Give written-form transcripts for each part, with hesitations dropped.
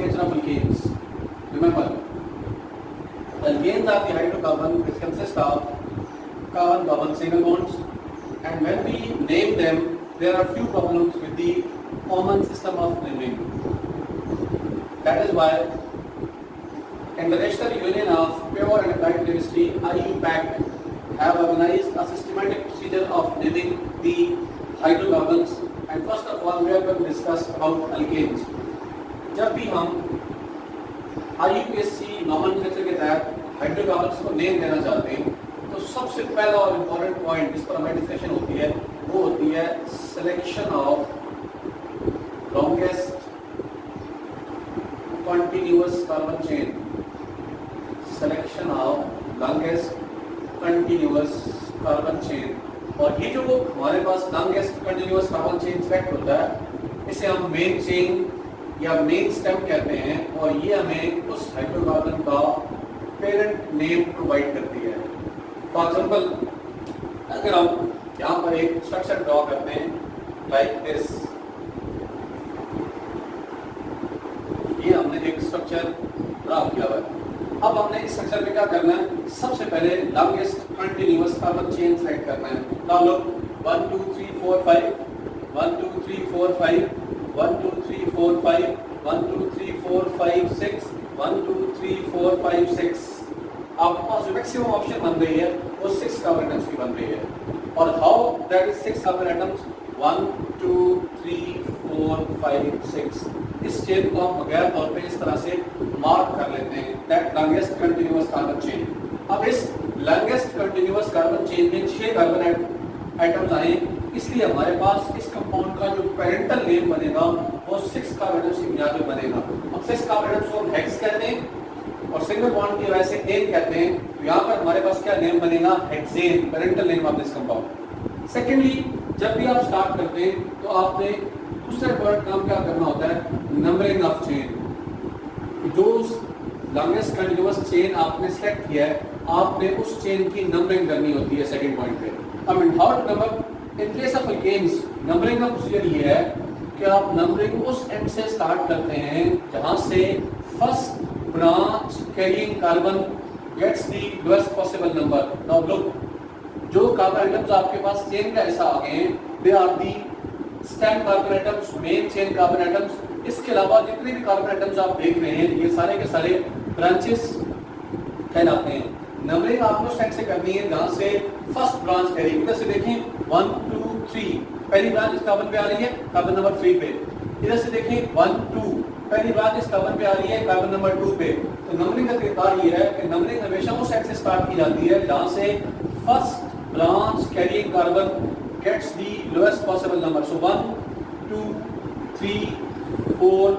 nature of alkanes. Remember, alkanes are the hydrocarbon which consist of carbon-carbon single bonds, and when we name them, there are few problems with the common system of naming. That is why International Union of Pure and Applied Chemistry (IUPAC) have organized a systematic procedure of naming the hydrocarbons. And first of all, we are going to discuss about alkanes. जब भी हम IUPAC nomenclature के तहत hydrocarbons को name देना चाहते हैं, तो सबसे पहला और इम्पोर्टेंट पॉइंट जिस पर हमारी डिस्कशन होती है वो होती है selection of longest continuous carbon chain. Selection of longest continuous carbon chain. और ये जो हमारे पास longest continuous carbon chain select होता है, इसे हम मेन चेन या मेन स्टेम कहते हैं, और ये हमें उस हाइड्रोकार्बन का पेरेंट नेम प्रोवाइड करती है. फॉर एग्जांपल, अगर हम यहाँ पर एक स्ट्रक्चर ड्रॉ करते हैं लाइक दिस, ये हमने एक स्ट्रक्चर ड्रॉ किया हुआ है. अब हमने इस स्ट्रक्चर में क्या करना है, सबसे पहले longest continuous carbon chain select करना है. Now look, 1 2 3 4 5 1 2 3 4 5 1 2 3 4 5 1 2 3 4 5 6 1 2 3 4 5 6. आपके पास जो मैक्सिमम ऑप्शन बन रही है वो 6 कार्बन एटम्स की बन रही है. और how that is 6 carbon atoms, 1 2 3 4 5 6. इस चेन को हम बगैर तौर पे इस तरह से मार्क कर लेते हैं, that longest continuous carbon chain. अब इस लॉन्गेस्ट कंटिन्यूअस कार्बन चेन में 6 कार्बन एटम्स आए, इसलिए हमारे पास इस कंपाउंड का जो पेरेंटल नेम बनेगा वो 6 कार्बन एटम्स की बुनियाद पर बनेगा. अब 6 कार्बन एटम्स को हम हेक्स कहते हैं और सिंगल बॉन्ड की वजह से एन कहते हैं. तो यहाँ पर हमारे पास क्या नेम बनेगा, hexane, parental name of this compound. Secondly, जब भी आप स्टार्ट करते हैं तो आपने दूसरे वर्ड काम क्या करना होता है, नंबरिंग ऑफ चेन. जो लॉन्गेस्ट कंटिन्यूअस चेन आपने सेलेक्ट किया है, आपने उस चेन की नंबरिंग करनी होती है सेकंड पॉइंट पे. अब in how to number, in case of alkanes numbering का प्रोसीजर ये है कि आप नंबरिंग उस एंड से स्टार्ट करते हैं जहां से first branch carrying carbon gets the lowest possible number. Now look, जो कार्बन एटम्स आपके पास चेन का हिस्सा आ गए हैं, they are the stem carbon atoms, main chain carbon atoms. इसके अलावा जितने भी कार्बन एटम्स आप देख रहे हैं, ये सारे के सारे ब्रांचेस कहलाते हैं. नंबरिंग आपको सेट से करनी है जहां से फर्स्ट ब्रांच कैरिंग. इधर से देखें 1 2 3, पहली ब्रांच इस कार्बन पे आ रही है, कार्बन नंबर 3 पे. इधर से देखें 1 2, पहली ब्रांच इस कार्बन पे आ रही है, कार्बन नंबर 2 पे. तो नंबरिंग का तरीका ये है कि नंबरिंग हमेशा उस सेट से स्टार्ट की जाती है जहां से first branch carrying carbon gets the lowest possible number. So 1 2 3 4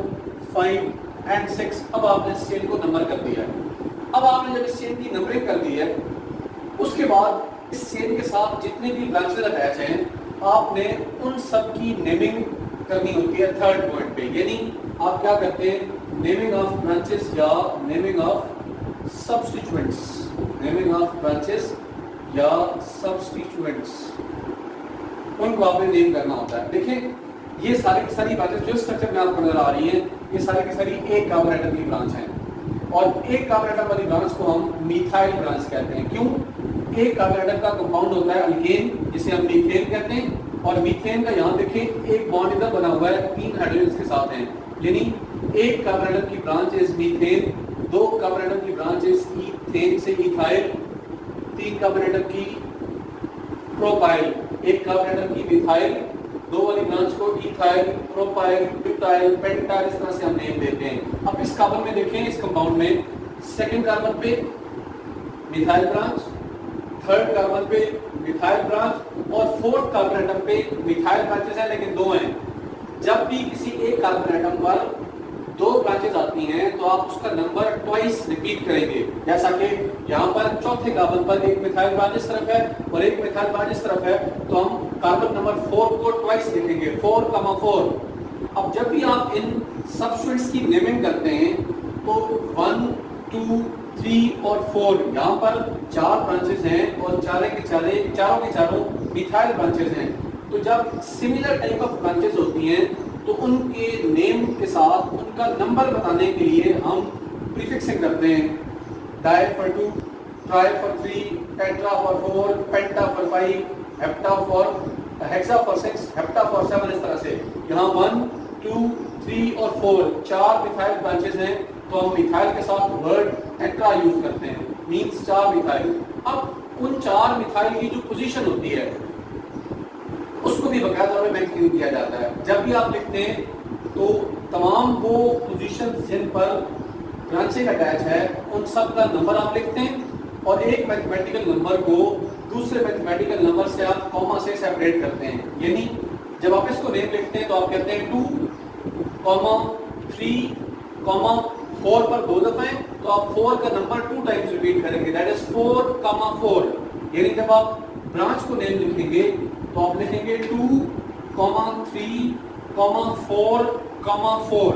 5 and 6. अब आपने इस चेन को नंबर कर दिया है. अब आपने जब इस चेन की नंबरिंग कर दी है, उसके बाद इस चेन के साथ जितने भी ब्रांचेस अटैच हैं, आपने उन सब की नेमिंग करनी होती है थर्ड पॉइंट पे. यानी आप क्या करते हैं, नेमिंग ऑफ ब्रांचेस या naming of substituents. Naming of branches या सब्स्टिट्यूएंट्स, उनको आपने नेम करना होता है. देखिए, ये सारी की सारी ब्रांचेस जो स्ट्रक्चर में आपको नजर आ रही हैं, ये सारी की सारी एक कार्बन एटम की ब्रांच है. और एक कार्बन एटम वाली ब्रांच को हम मिथाइल ब्रांच कहते हैं. क्यों? एक कार्बन एटम का कंपाउंड होता है अल्केन, जिसे हम मीथेन कहते हैं. और मीथेन का यहाँ देखें एक बॉन्ड इधर बना हुआ है, 3 हाइड्रोजन के साथ हैं. यानी एक कार्बन एटम की branch is methane, 2 carbon atom की ब्रांच इज ईथेन से इथाइल, 3 कार्बन एटम की प्रोपाइल, एक कार्बन एटम की मिथाइल, 2 वाली ब्रांच को इथाइल, प्रोपाइल, ब्यूटाइल, पेंटाइल, इस तरह से हम नेम देते हैं. अब इस कार्बन में देखें, इस कंपाउंड में सेकंड कार्बन पे मिथाइल ब्रांच, थर्ड कार्बन पे मिथाइल ब्रांच और फोर्थ कार्बन एटम पे मिथाइल ब्रांचेस हैं, लेकिन 2 हैं. जब भी किसी एक कार्बन एटम पर 2 ब्रांचेस आती हैं तो आप उसका नंबर ट्वाइस रिपीट करेंगे. जैसा कि यहाँ पर चौथे कार्बन पर एक मिथाइल ब्रांच इस तरफ है और एक मिथाइल ब्रांच इस तरफ है, तो हम कार्बन नंबर 4 को ट्वाइस लिखेंगे, 4,4. अब जब भी आप इन सब्स्टिट्यूएंट्स की नेमिंग करते हैं तो 1 2 3 और 4 यहाँ पर 4 ब्रांचेस हैं और चारों के चारों मिथाइल ब्रांचेस हैं. तो जब सिमिलर टाइप ऑफ ब्रांचेस होती हैं तो उनके नेम के साथ उनका नंबर बताने के लिए हम प्रीफिक्सिंग करते हैं। Di for 2, tri for 3, tetra for 4, penta for 5, hepta for hexa for 6, hepta for 7, इस तरह से। यहाँ 1, 2, 3 और 4 4 मिथाइल ब्रांचेस हैं, तो हम मिथाइल के साथ वर्ड टेट्रा यूज करते हैं, मींस 4 मिथाइल। अब उन 4 मिथाइल की जो पोजीशन होती है उसको भी बकायदा में मेंशन किया जाता है। जब भी आप लिखते हैं तो तमाम वो पोजीशन जिन पर ब्रांचेज अटैच है उन सब का नंबर आप लिखते हैं और एक मैथमेटिकल नंबर को दूसरे मैथमेटिकल नंबर से आप कॉमा से सेपरेट करते हैं। यानी जब आप इसको नेम लिखते हैं तो आप कहते हैं 2, 3, 4 पर 2 दफे, तो आप 4 का नंबर 2 टाइम्स रिपीट करेंगे, दैट इज 4, 4। यानी जब आप ब्रांच को नेम लिखेंगे तो आप लिखेंगे 2, 3, 4, 4।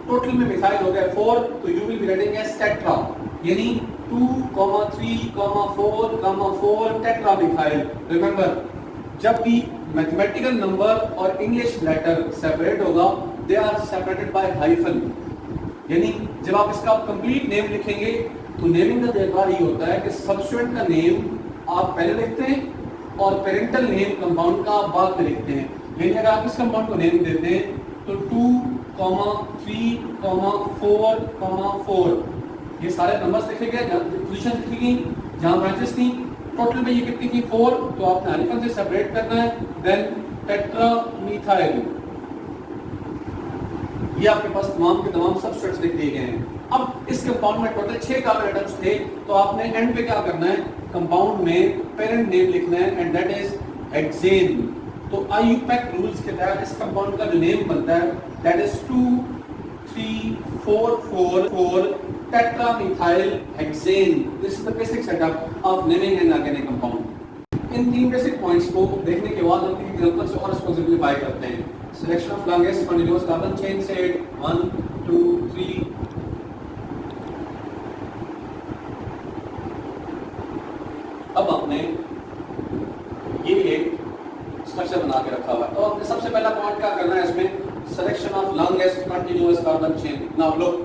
टोटल में मिथाइल हो गया 4, तो you will be writing as tetra, यानी 2, 3, 4, 4 टेट्रा मिथाइल। रिमेंबर, जब भी मैथमेटिकल नंबर और इंग्लिश लेटर सेपरेट होगा, they are separated by hyphen. यानी जब आप इसका कंप्लीट नेम लिखेंगे तो नेमिंग का तरीका ये होता है कि सब्स्टिट्यूएंट का नेम आप पहले लिखते हैं और पेरेंटल नेम कंपाउंड का आप बाद में लिखते हैं। यानी अगर आप इस कंपाउंड को नेम देते हैं तो 2, 3, 4, 4 ये सारे नंबर्स लिखे गए, पोजीशन लिखी गई जहां ब्रांचेस थी। टोटल में ये कितनी थी 4, तो आपने हाइफन से सेपरेट करना है। देन टेट्रामीथाइल, ये आपके पास तमाम के तमाम सब्स्टिट्यूएंट्स लिख दिए गए हैं। अब इस कंपाउंड में टोटल 6 कार्बन एटम्स थे, तो आपने एंड पे क्या करना है, कंपाउंड में पेरेंट नेम लिखना है एंड दैट इज हेक्सेन। तो आईयूपैक रूल्स के तहत इस कंपाउंड का जो नेम बनता है that is 2, 3, 4, 4 tetramethyl hexane. This is the basic setup of naming an organic compound. इन 3 बेसिक पॉइंट्स को देखने के बाद हम एक एग्जांपल से और इसको सिंपलीफाई करते हैं। Selection of longest continuous carbon chain set 1, 2, 3। अब आपने ये एक स्ट्रक्चर बना के रखा हुआ है, तो आपने सबसे पहला पॉइंट क्या करना है इसमें, selection of longest continuous carbon chain. Now look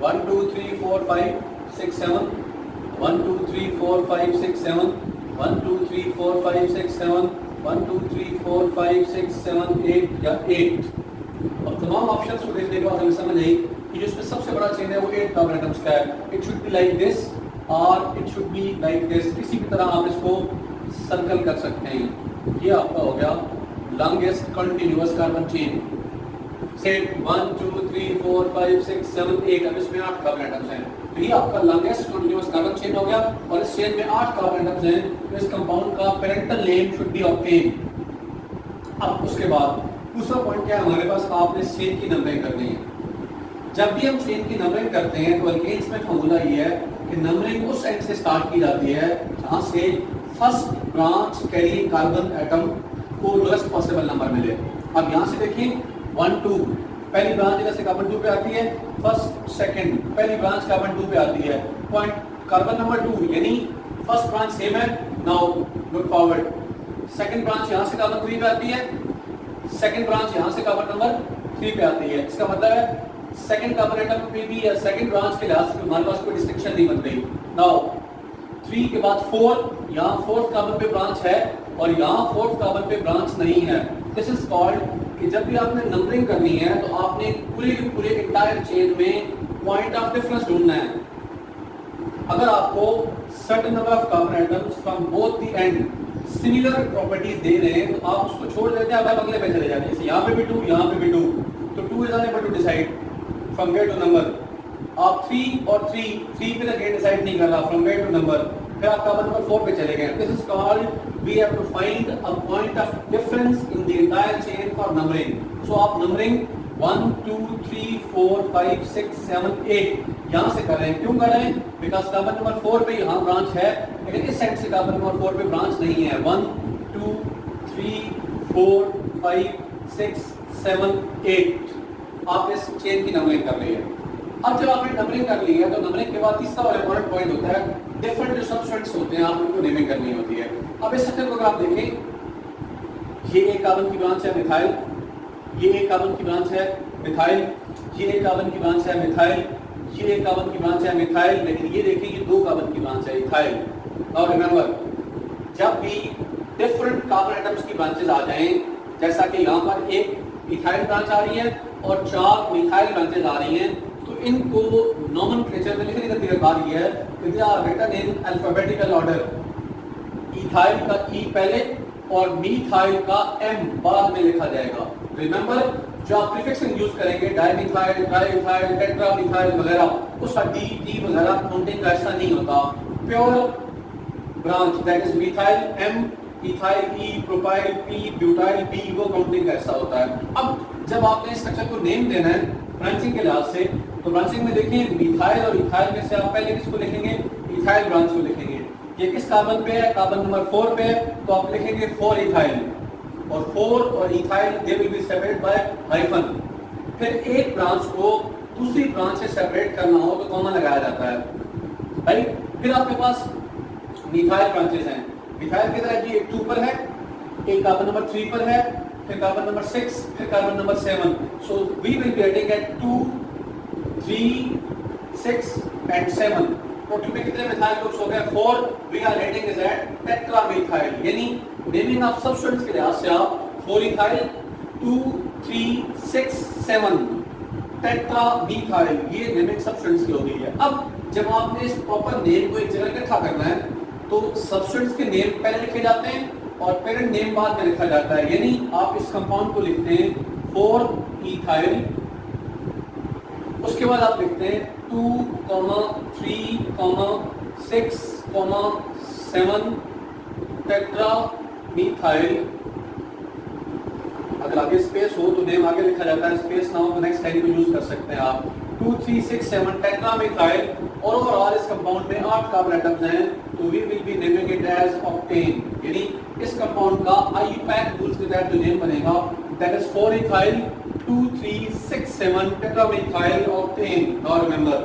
1, 2, 3, 4, 5, 6, 7, 1, 2, 3, 4, 5, 6, 7, 1, 2, 3, 4, 5, 6, 7, 1, 2, 3, 4, 5, 6, 7, 8 या 8। अब तमाम ऑप्शंस को देखने के बाद हमें समझ आई कि जो इसमें सबसे बड़ा चेन है वो 8 कार्बन एटम्स का है। It should be like this और it should be like this. किसी भी तरह आप इसको सर्कल कर सकते हैं। ये आपका हो गया longest continuous carbon chain set 1, 2, 3, 4, 5, 6, 7, 8। अब इसमें 8 कार्बन एटम्स हैं, तो ये आपका लॉन्गेस्ट कंटीन्यूअस कार्बन चेन हो गया और इस चेन में 8 कार्बन एटम्स हैं, तो इस कंपाउंड का parental name should be obtain. अब उसके बाद दूसरा पॉइंट क्या है हमारे पास, आपने इस चेन की नंबरिंग करनी है। जब भी हम चेन की नंबरिंग करते हैं तो अल्केन्स में फॉर्मूला ये है कि नंबरिंग उस एंड से स्टार्ट की जाती है जहां से first branch carry carbon atom को लोएस्ट पॉसिबल नंबर मिले। अब यहाँ से देखिए 1, 2 पहली ब्रांच जैसे कार्बन 2 पे आती है, फर्स्ट सेकंड पहली ब्रांच कार्बन 2 पे आती है, पॉइंट कार्बन नंबर 2 यानी फर्स्ट ब्रांच सेम है। Now look forward, second branch यहाँ से कार्बन 3 पे आती है, सेकंड ब्रांच यहाँ से कार्बन नंबर 3 पे आती है। इसका मतलब है सेकंड कार्बन एटम पे भी या सेकंड ब्रांच के लिहाज से हमारे पास कोई डिस्टिंक्शन नहीं बन गई। नाउ 3 के बाद 4, यहाँ 4th कार्बन पे ब्रांच है और यहाँ 4th कार्बन पे ब्रांच नहीं है। दिस इज कॉल्ड कि जब भी आपने नंबरिंग करनी है तो आपने पूरे के पूरे इंटायर चेन में पॉइंट ऑफ डिफरेंस ढूंढना है। अगर आपको certain number of carbon atoms from both the end similar properties they रहे हैं तो आप उसको छोड़ देते हैं, आप अगले पे चले जाते हैं। जैसे यहाँ पे भी 2, यहाँ पे भी 2, तो 2 is unable to decide from where to number. आप 3 और 3 पे अगेन डिसाइड नहीं कर रहा फ्रॉम वेयर टू नंबर, फिर आप कार्बन नंबर 4 पे चले गए। This is called we have to find a point of difference in the entire chain for numbering. सो आप नंबरिंग 1, 2, 3, 4, 5, 6, 7, 8 यहाँ से कर रहे हैं। क्यों कर रहे हैं? बिकॉज कार्बन नंबर 4 पे यहाँ ब्रांच है, लेकिन इस साइड से कार्बन नंबर 4 पे ब्रांच नहीं है। 1, 2, 3, 4, 5, 6, 7, 8 आप इस चेन की नंबरिंग कर रही है। अब जब आपने नंबरिंग कर ली है तो नंबरिंग के बाद तीसरा और इंपॉर्टेंट पॉइंट होता है डिफरेंट जो सब्स्टिट्यूएंट्स होते हैं आप उनको नेमिंग करनी होती है। अब इस स्ट्रक्चर को अगर आप देखें, ये एक कार्बन की ब्रांच है मिथाइल, ये एक कार्बन की ब्रांच है मिथाइल, ये एक कार्बन की ब्रांच है मिथाइल, ये एक कार्बन की ब्रांच है मिथाइल, लेकिन ये देखिए ये 2 कार्बन की ब्रांच है इथाइल। और रिमेंबर, जब भी डिफरेंट कार्बन एटम्स की ब्रांचेस आ जाएं, जैसा कि यहाँ पर एक इथाइल ब्रांच आ रही है और 4 मिथाइल ब्रांचेस आ रही हैं, तो इनको नोमेनक्लेचर में लिखने का तरीका ये है कि they are written in alphabetical order. Ethyl का ई पहले और मिथाइल का एम बाद में लिखा जाएगा। रिमेंबर, जो आप प्रीफिक्सिंग यूज करेंगे डाइमिथाइल, ट्राइमिथाइल, टेट्रामिथाइल वगैरह, उसका डी टी वगैरह काउंटिंग का ऐसा नहीं होता। Pure branch that is methyl M, ethyl E, propyl P, butyl B, वो काउंटिंग का ऐसा होता है। अब जब आपने स्ट्रक्चर को नेम देना है ब्रांचिंग के लिहाज से, तो ब्रांचिंग में देखिए मिथाइल और इथाइल में से आप पहले किसको लिखेंगे? इथाइल ब्रांच को लिखेंगे। ये किस कार्बन पे है? कार्बन नंबर 4 पे है, तो आप लिखेंगे 4 इथाइल, और 4 और ethyl they will be separate by hyphen. फिर एक ब्रांच को दूसरी ब्रांच से सेपरेट करना हो तो कॉमा लगाया जाता है, राइट। फिर आपके पास मिथाइल ब्रांचेस हैं। मिथाइल की तरह जी एक 2 पर है, एक कार्बन नंबर 3 पर है, फिर कार्बन नंबर 6, फिर carbon number 7। So we will be writing at 2, 3, 6 and 7। Total में कितने मिथाइल ग्रुप्स हो गए? 4। We are writing is at tetramethyl, यानी नेमिंग ऑफ सब्सटेंस के लिहाज से आप 4 इथाइल, 2, 3, 6, 7 टेट्रामिथाइल, ये नेमिंग सब्सटेंस की हो गई है। अब जब आपने इस प्रॉपर नेम को एक जगह इकट्ठा करना है, तो सब्सटेंस के नेम पहले लिखे जाते हैं और पेरेंट नेम बाद में लिखा जाता है। यानी आप इस कंपाउंड को लिखते हैं 4 इथाइल, उसके बाद आप लिखते हैं 2, 3, 6, 7 टेट्रामिथाइल। अगर आगे स्पेस हो तो नेम आगे लिखा जाता है, स्पेस ना हो तो नेक्स्ट लाइन को यूज कर सकते हैं आप। 2, 3, 6, 7 टेट्रामिथाइल, और ओवरऑल इस कंपाउंड में 8 कार्बन एटम्स हैं, तो we will be naming it as octane. यानी इस कंपाउंड का IUPAC रूल्स के तहत जो नेम बनेगा that is 4 ethyl, 2, 3, 6, 7 टेट्रामिथाइल octane. Now remember,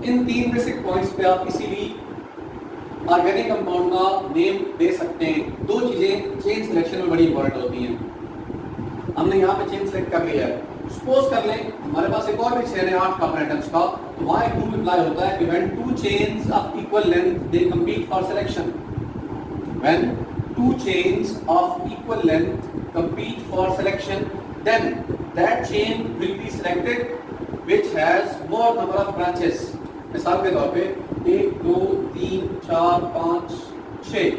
in 3 basic points पे आप किसी भी ऑर्गेनिक कंपाउंड का नेम दे सकते हैं। 2 चीजें चेन सिलेक्शन में बड़ी इंपॉर्टेंट होती हैं। हमने यहाँ पे चेन सेलेक्ट कर लिया है। सपोज कर लें हमारे पास एक और भी चेन है 8 कार्बन एटम्स का, तो वहां एक रूल अप्लाई होता है कि when 2 chains of equal length they compete for selection, when 2 chains of equal length compete for selection, then that chain will be selected which has more number of branches. मिसाल के तौर पे 1, 2, 3, 4, 5, 6।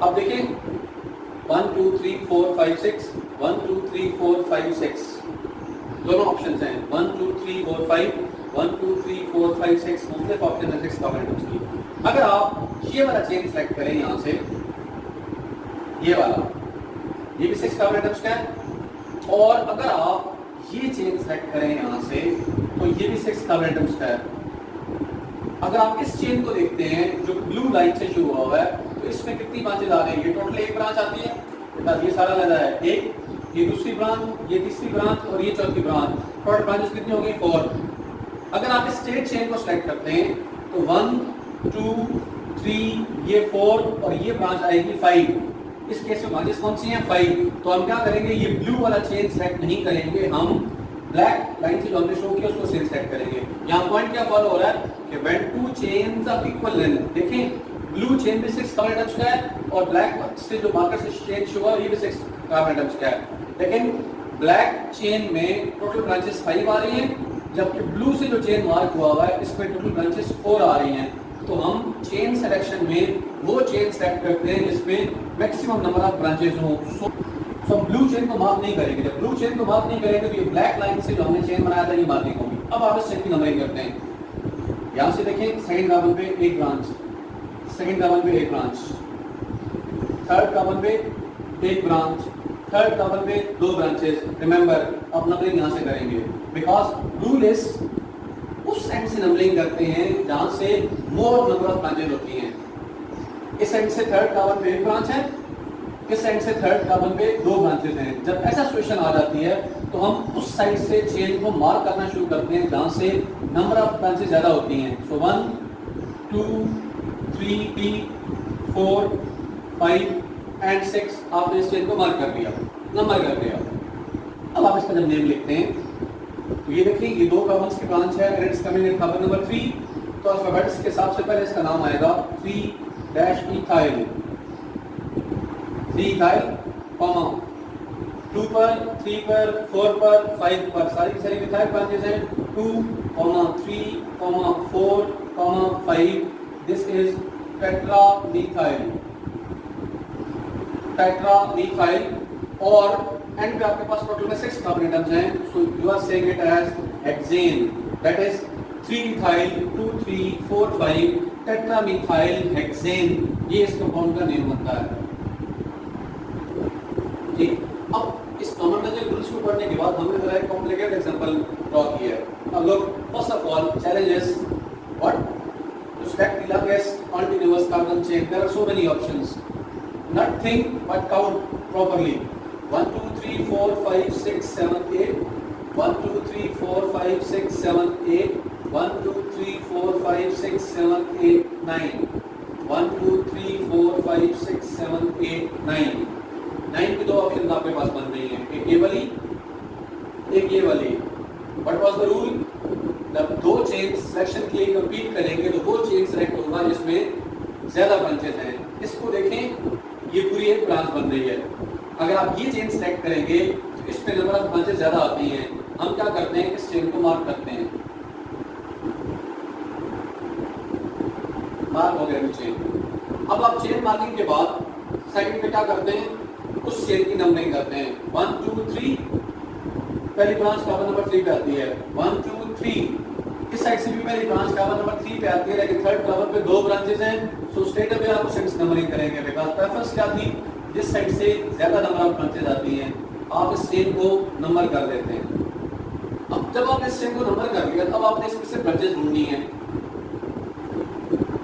अब देखिए 1, 2, 3, 4, 5, 6, 1, 2, 3, 4, 5, 6 दोनों ऑप्शंस हैं। 1, 2, 3, 4, 5, 1, 2, 3, 4, 5, 6 मुख्तलिफ ऑप्शन है 6 कार्बन एटम्स की। अगर आप ये वाला चेन सेलेक्ट करें यहाँ से, ये वाला, ये भी 6 कार्बन एटम्स का है, और अगर आप ये चेन सेलेक्ट करें यहाँ से, तो ये भी 6 कार्बन एटम्स का है। अगर आप इस चेन को देखते हैं जो ब्लू लाइन से शुरू हुआ है, तो इसमें कितनी ब्रांचेज आ रही है? ये टोटल एक ब्रांच आती है, ये सारा लगा है एक, ये दूसरी ब्रांच, ये तीसरी ब्रांच और ये चौथी ब्रांच। टोटल ब्रांचेस कितनी हो गई? 4। अगर आप इस स्ट्रेट चेन को सेलेक्ट करते हैं तो 1, 2, 3, ये 4 और ये ब्रांच आएगी 5। इस केस में ब्रांचेस कौन सी हैं? 5। तो हम क्या करेंगे? ये ब्लू वाला चेन सेलेक्ट नहीं करेंगे, हम ब्लैक लाइन से जो हमने शो किया उसको सेलेक्ट करेंगे। यहाँ पॉइंट क्या फॉलो हो रहा है कि when 2 chains of equal length, देखें ब्लू चेन भी 6 कार्बन एटम्स का है और ब्लैक से जो मार्कर से चेन शो हुआ ये भी 6 कार्बन एटम्स का है। लेकिन ब्लैक चेन में टोटल ब्रांचेस 5 आ रही हैं, जबकि ब्लू से जो चेन मार्क हुआ है इसमें टोटल ब्रांचेस 4 आ रही हैं। तो हम चेन सिलेक्शन में वो चेन सेलेक्ट करते हैं जिसमें मैक्सिमम नंबर ऑफ ब्रांचेस हो। सो ब्लू चेन को मार्क नहीं करेंगे। जब ब्लू चेन को मार्क नहीं करेंगे तो ये ब्लैक लाइन से जो हमने चेन बनाया था ये मार्किंग होगी। अब आप इस चेन की नंबरिंग करते हैं। यहाँ से देखें सेकंड कार्बन पे एक ब्रांच, सेकंड कार्बन पे एक ब्रांच, थर्ड कार्बन पे एक ब्रांच, थर्ड कार्बन पे 2 ब्रांचेस। रिमेंबर आप नंबरिंग यहाँ से करेंगे बिकॉज रूल इज उस एंड से नंबरिंग करते हैं जहां से मोर नंबर ऑफ ब्रांचेस होती हैं। इस एंड से थर्ड कार्बन पे एक ब्रांच है, इस एंड से थर्ड कार्बन पे 2 ब्रांचेस हैं। जब ऐसा सिचुएशन आ जाती है तो हम उस साइड से चेन को मार्क करना शुरू करते हैं जहां से नंबर ऑफ ब्रांचेस ज्यादा होती हैं। सो 1, 2, 3, 4, 5 एंड 6 आपने इस चेन को मार्क कर दिया, नंबर कर दिया। अब आप इसका जब नेम लिखते हैं तो ये देखिए ये 2 कार्बन्स की ब्रांच है and it's coming in carbon number 3, तो अल्फाबेट्स के हिसाब से पहले इसका नाम आएगा 3-ethyl, 3-ethyl, 2 पर, 3 पर, 4 पर, 5 पर, सारी की सारी मिथाइल ब्रांचेस हैं 2, 3, 4, 5, दिस इज टेट्रामीथाइल, टेट्रामीथाइल। और एंड पे आपके पास टोटल में 6 कार्बन एटम्स हैं, so you are saying it as hexane, that is 3-ethyl 2, 3, 4, 5 tetramethyl hexane, ये इस कंपाउंड का नेम बनता है। ठीक, अब इस कॉमन रूल्स को पढ़ने के बाद हमने जरा एक कॉम्प्लिकेटेड एग्जांपल ड्रॉ किया है। अब लोग first of all challenges what to stack the longest continuous carbon chain, there are so many options, nothing but count properly 1 2 3 4 5 6 7 8 1 2 3 4 5 6 7 8 1 2 3 4 5 6 7 8 9 1 2 3 4 5 6 7 8 9 9 की 2 ऑप्शन आपके पास बन रही हैं, एक ये वाली एक ये वाली। What was the rule? जब 2 चेन सिलेक्शन के लिए कंपीट करेंगे तो वो चेन सेलेक्ट होगा जिसमें ज्यादा ब्रांचेस हैं। इसको देखें, ये पूरी एक ब्रांच बन रही है, अगर आप ये चेन सेलेक्ट करेंगे तो इस पे नंबर ऑफ ब्रांचेस ज्यादा आती हैं। हम क्या करते हैं, इस चेन को मार्क करते हैं, मार्क हो गया चेन। अब आप चेन मार्किंग के बाद सेकंड पे क्या करते हैं, उस चेन की नंबरिंग करते हैं 1 2 3, पहली ब्रांच कार्बन नंबर 3 पे आती है 1 2 3, इस साइड से भी पहली ब्रांच कार्बन नंबर 3 पे आती है, लेकिन थर्ड कार्बन पे 2 ब्रांचेस हैं, सो स्टेट पे आप सेंस नंबरिंग करेंगे। बिकॉज़ प्रेफरेंस क्या थी, जिस साइड से ज्यादा नंबर ऑफ ब्रांचेस आती हैं आप इस चेन को नंबर कर देते हैं। अब जब आपने इस चेन को नंबर कर लिया तब आपने इसमें से ब्रांचेस ढूंढनी है।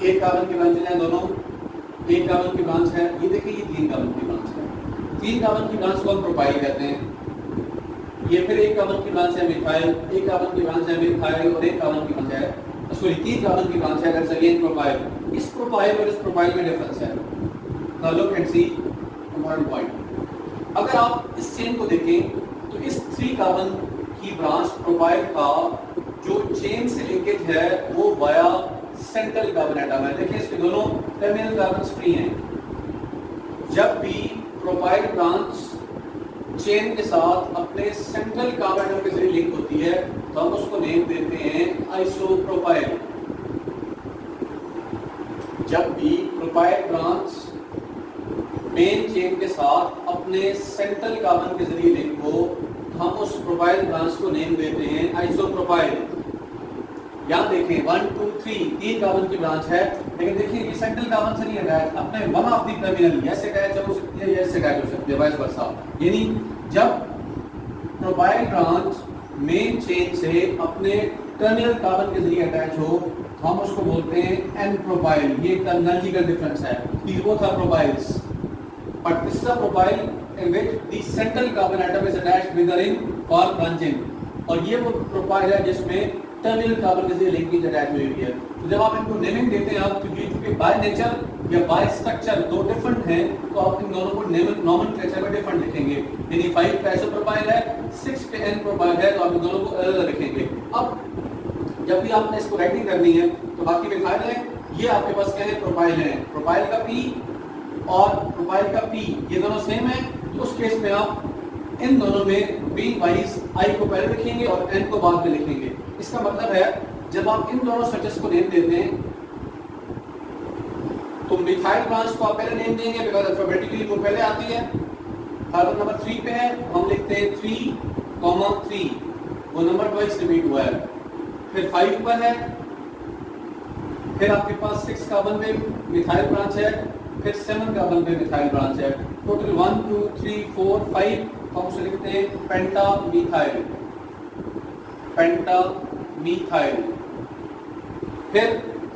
एक कार्बन की ब्रांचेस हैं दोनों, एक कार्बन की ब्रांच है, ये देखिए ये 3 कार्बन की ब्रांच है, 3 कार्बन की ब्रांच को हम प्रोपाइल कहते हैं। ये फिर एक कार्बन की ब्रांच है मिथाइल, एक कार्बन की ब्रांच है मिथाइल और एक कार्बन की ब्रांच है, सॉरी 3 कार्बन की ब्रांच है, दैट्स अगेन प्रोपाइल। इस प्रोपाइल और इस प्रोपाइल में डिफरेंस है। Now look and see important point. अगर आप इस चेन को देखें तो इस 3 कार्बन की ब्रांच प्रोपाइल का जो चेन से लिंकेज है वो वाया सेंट्रल कार्बन एटम है। देखिए इसके दोनों टर्मिनल कार्बन्स फ्री हैं। जब भी प्रोपाइल ब्रांच चेन के साथ अपने सेंट्रल कार्बन एटम के जरिए लिंक होती है तो हम उसको नेम देते हैं आइसोप्रोपाइल। जब भी प्रोपाइल ब्रांच मेन चेन के साथ अपने सेंट्रल कार्बन के जरिए लिंक हो तो हम उस प्रोपाइल ब्रांच को नेम देते हैं आइसोप्रोपाइल। यहाँ देखें 1 2 3 कार्बन की ब्रांच है, लेकिन देखिए ये सेंट्रल कार्बन से नहीं अटैच, अपने वन ऑफ द टर्मिनल ऐसे अटैच हो सकती है, ऐसे अटैच हो सकती है, वाइस वर्सा। यानी जब प्रोपाइल ब्रांच मेन चेन से अपने टर्मिनल कार्बन के जरिए अटैच हो तो हम उसको बोलते हैं एन प्रोपाइल। ये टर्मिनोलॉजिकल डिफरेंस है, these both are propiles, but this is a propyl in which the central carbon atom is attached with the ring for branching, और ये वो प्रोपाइल है जिसमें टर्मिनल कार्बन के जरिए लिंकेज अटैच हुई है। तो जब आप इनको नेमिंग देते हैं आप, क्योंकि बाय नेचर या बाय स्ट्रक्चर 2 डिफरेंट हैं, तो आप इन दोनों को नॉमेनक्लेचर में डिफरेंट लिखेंगे। यानी 5 पे आइसोप्रोपाइल है, 6 पे एन प्रोपाइल है, तो आप इन दोनों को अलग लिखेंगे। अब जब भी आपने इसको राइटिंग करनी है तो बाकी मिथाइल है, ये आपके पास क्या है, प्रोपाइल है। प्रोपाइल का P और प्रोपाइल का P ये दोनों सेम है, तो उस केस में आप इन दोनों में बीइंग वाइज I को पहले लिखेंगे और N को बाद में लिखेंगे। इसका मतलब है जब आप इन दोनों स्ट्रक्चर्स को नेम देते हैं तो मिथाइल ब्रांच को आप पहले नेम देंगे बिकॉज़ अल्फाबेटिकली वो पहले आती है। कार्बन नंबर 3 पे है, हम लिखते हैं 3,3, वो नंबर वाइज रिपीट हुआ है। फिर 5 पर है, फिर आपके पास 6 कार्बन पे मिथाइल ब्रांच है, फिर 7 कार्बन पे मिथाइल ब्रांच है। टोटल 1 2 3 4 5 हम उसे लिखते हैं पेंटामीथाइल, पेंटामीथाइल। फिर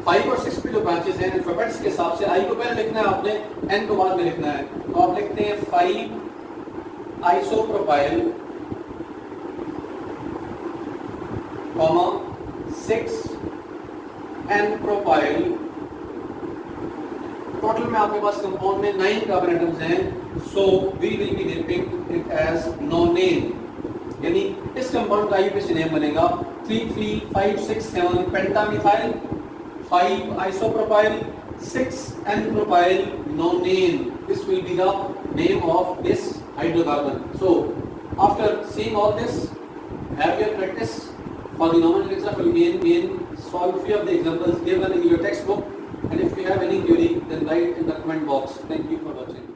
5 और 6 पे जो ब्रांचेस हैं अल्फाबेट्स के हिसाब से I को पहले लिखना है आपने, N को बाद में लिखना है। तो आप लिखते हैं 5 आइसोप्रोपाइल, 6 N प्रोपाइल, टोटल में आपके पास कंपाउंड में 9 कार्बन एटम्स हैं, so we will be depict it as nonane, यानी इस कंपाउंड का आईयूपीएसी नेम बनेगा 33567 pentamethyl, 5 isopropyl, 6 n-propyl nonane. This will be the name of this hydrocarbon. So after seeing all this, have your practice for the nomenclature will be in solve few of the examples given in your textbook, and if you have any query then write in the comment box. Thank you for watching.